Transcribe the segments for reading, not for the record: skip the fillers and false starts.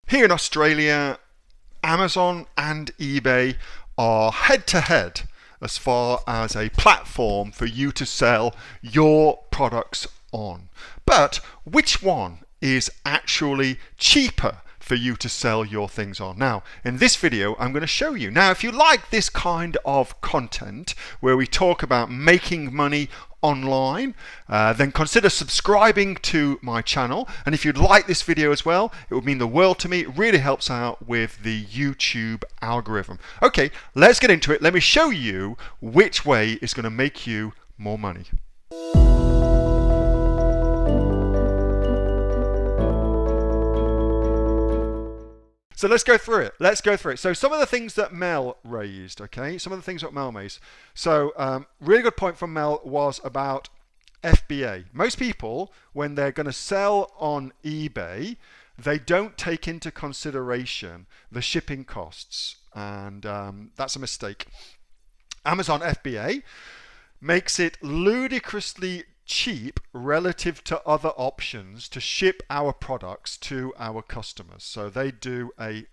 Here in Australia, Amazon and eBay are head to head as far as a platform for you to sell your products on. But which one is actually cheaper for you to sell your things on? Now, in this video, I'm going to show you. Now, if you like this kind of content where we talk about making money online, then consider subscribing to my channel. And if you'd like this video as well, it would mean the world to me. It really helps out with the YouTube algorithm. Okay, let's get into it. Let me show you which way is going to make you more money. So let's go through it. So some of the things that Mel raised, okay? Some of the things that Mel raised. So really good point from Mel was about FBA. Most people, when they're going to sell on eBay, they don't take into consideration the shipping costs. And that's a mistake. Amazon FBA makes it ludicrously cheap relative to other options to ship our products to our customers. So they do a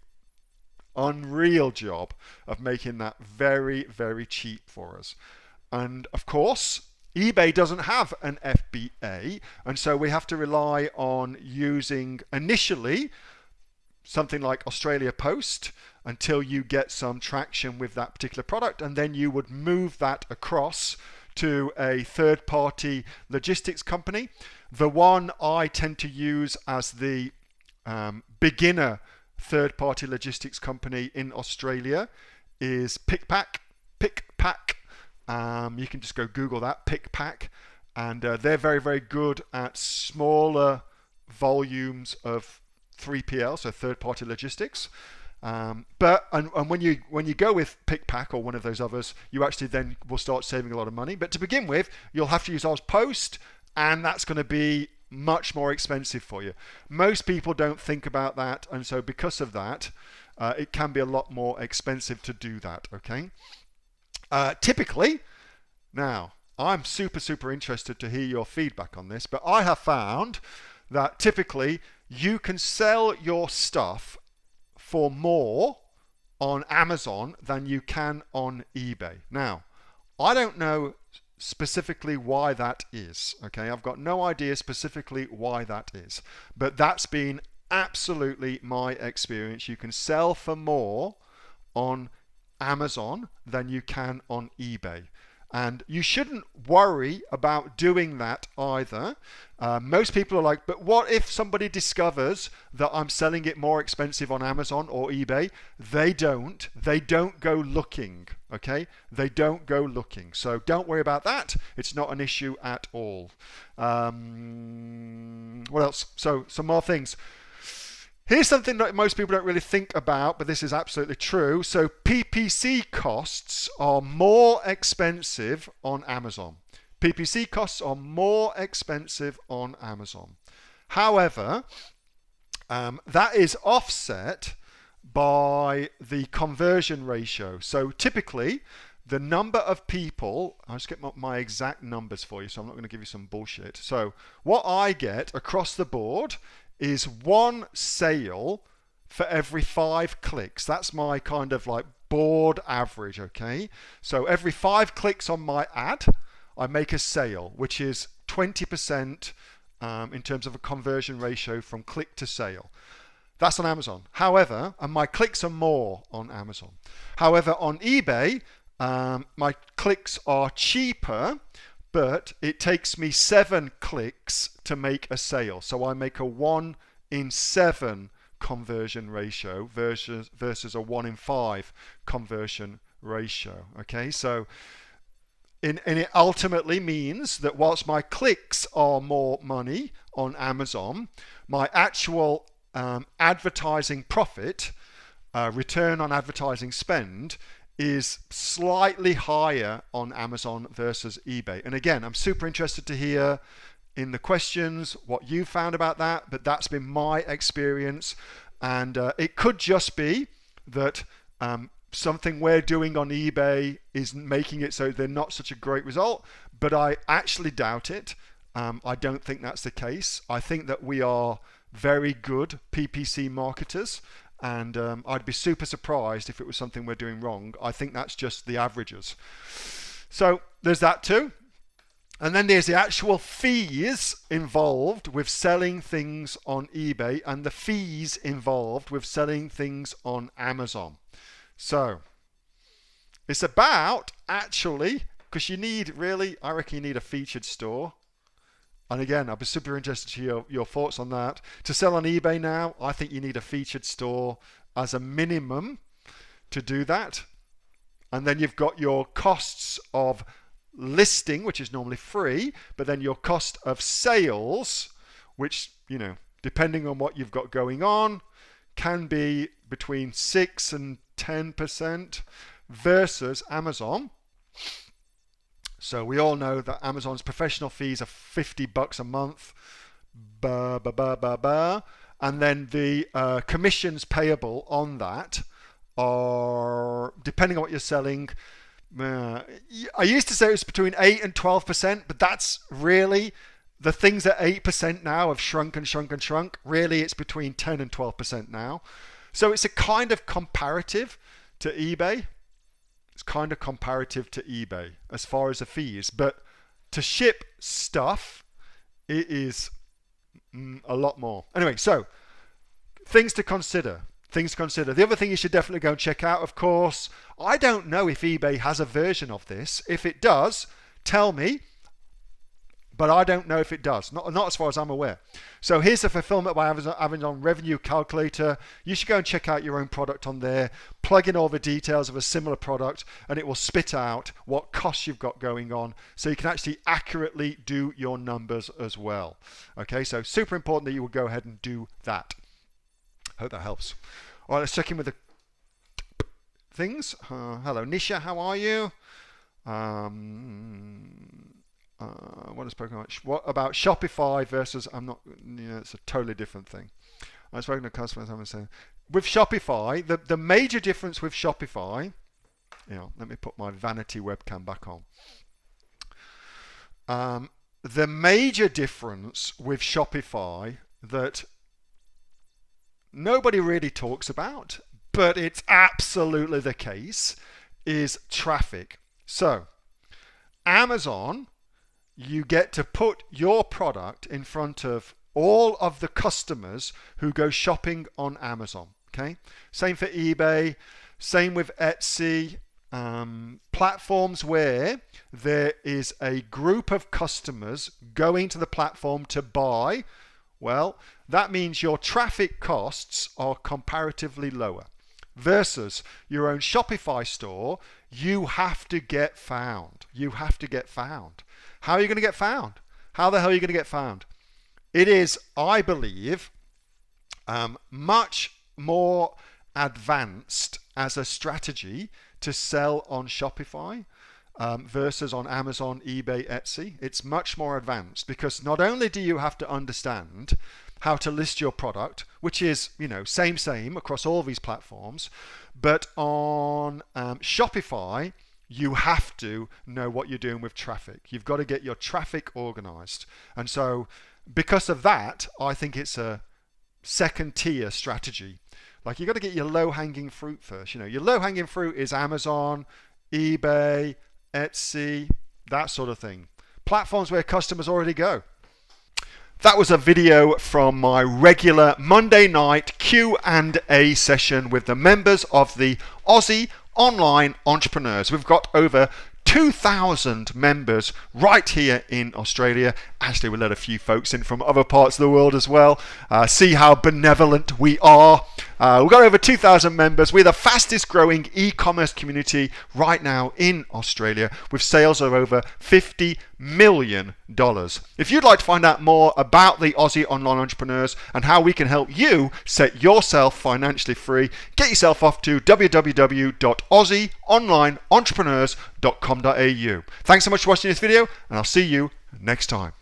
unreal job of making that very, very cheap for us. And of course, eBay doesn't have an FBA, and so we have to rely on using initially something like Australia Post until you get some traction with that particular product, and then you would move that across to a third-party logistics company. The one I tend to use as the beginner third-party logistics company in Australia is PickPack. You can just go Google that, PickPack, and they're very, very good at smaller volumes of 3PL, so third-party logistics. But when you go with PickPack or one of those others, you actually then will start saving a lot of money. But to begin with, you'll have to use Aussie Post, and that's going to be much more expensive for you. Most people don't think about that, and so because of that, it can be a lot more expensive to do that. Okay. Typically, now I'm super interested to hear your feedback on this, but I have found that typically you can sell your stuff for more on Amazon than you can on eBay. Now, I don't know specifically why that is, okay? I've got no idea specifically why that is, but that's been absolutely my experience. You can sell for more on Amazon than you can on eBay. And you shouldn't worry about doing that either. Most people are like, but what if somebody discovers that I'm selling it more expensive on Amazon or eBay? They don't go looking, okay? They don't go looking. So don't worry about that. It's not an issue at all. What else? So some more things. Here's something that most people don't really think about, but this is absolutely true. So PPC costs are more expensive on Amazon. PPC costs are more expensive on Amazon. However, that is offset by the conversion ratio. So typically, the number of people, I'll just get my exact numbers for you, so I'm not going to give you some bullshit. So what I get across the board is one sale for every 5 clicks. That's my kind of like board average, okay? So every 5 clicks on my ad, I make a sale, which is 20% in terms of a conversion ratio from click to sale. That's on Amazon. However, and my clicks are more on Amazon. However, on eBay, my clicks are cheaper, but it takes me 7 clicks to make a sale. So I make a 1 in 7 conversion ratio versus a 1 in 5 conversion ratio. Okay, so and it ultimately means that whilst my clicks are more money on Amazon, my actual advertising profit, return on advertising spend, is slightly higher on Amazon versus eBay. And again, I'm super interested to hear in the questions what you found about that, but that's been my experience. And it could just be that something we're doing on eBay is making it so they're not such a great result, but I actually doubt it. I don't think that's the case. I think that we are very good PPC marketers, and I'd be super surprised if it was something we're doing wrong. I think that's just the averages. So there's that too. And then there's the actual fees involved with selling things on eBay and the fees involved with selling things on Amazon. So it's about, actually, because you need, really, I reckon you need a featured store. And again, I'd be super interested to hear your thoughts on that. To sell on eBay now, I think you need a featured store as a minimum to do that. And then you've got your costs of listing, which is normally free, but then your cost of sales, which, you know, depending on what you've got going on, can be between 6 and 10% versus Amazon. So we all know that Amazon's professional fees are $50 a month, and then the commissions payable on that are, depending on what you're selling, I used to say it was between 8 and 12%, but that's really, the things at 8% now have shrunk and shrunk and shrunk. Really, it's between 10 and 12% now. So it's a kind of comparative to eBay. It's kind of comparative to eBay as far as the fees, but to ship stuff, it is a lot more. Anyway, so things to consider. The other thing you should definitely go and check out, of course, I don't know if eBay has a version of this. If it does, tell me. But I don't know if it does, not as far as I'm aware. So here's the Fulfillment by Amazon Revenue Calculator. You should go and check out your own product on there, plug in all the details of a similar product, and it will spit out what costs you've got going on, so you can actually accurately do your numbers as well. Okay, so super important that you will go ahead and do that. Hope that helps. All right, let's check in with the things. Hello, Nisha, how are you? What I spoke about? What about Shopify versus? I'm not. It's a totally different thing. I've spoken to customers. I'm saying with Shopify, the major difference with Shopify. Let me put my vanity webcam back on. The major difference with Shopify that nobody really talks about, but it's absolutely the case, is traffic. So Amazon, you get to put your product in front of all of the customers who go shopping on Amazon. Okay, same for eBay, same with Etsy, platforms where there is a group of customers going to the platform to buy. Well, that means your traffic costs are comparatively lower versus your own Shopify store. You have to get found. How are you going to get found? How the hell are you going to get found? It is, I believe, much more advanced as a strategy to sell on Shopify versus on Amazon, eBay, Etsy. It's much more advanced because not only do you have to understand how to list your product, which is, same across all these platforms, but on Shopify, you have to know what you're doing with traffic. You've got to get your traffic organized. And so because of that, I think it's a second tier strategy. Like, you've got to get your low-hanging fruit first. Your low-hanging fruit is Amazon, eBay, Etsy, that sort of thing. Platforms where customers already go. That was a video from my regular Monday night Q&A session with the members of the Aussie Online Entrepreneurs. We've got over 2,000 members right here in Australia. Actually, we let a few folks in from other parts of the world as well. See how benevolent we are. We've got over 2,000 members. We're the fastest growing e-commerce community right now in Australia with sales of over $50 million. If you'd like to find out more about the Aussie Online Entrepreneurs and how we can help you set yourself financially free, get yourself off to www.aussieonlineentrepreneurs.com.au. Thanks so much for watching this video, and I'll see you next time.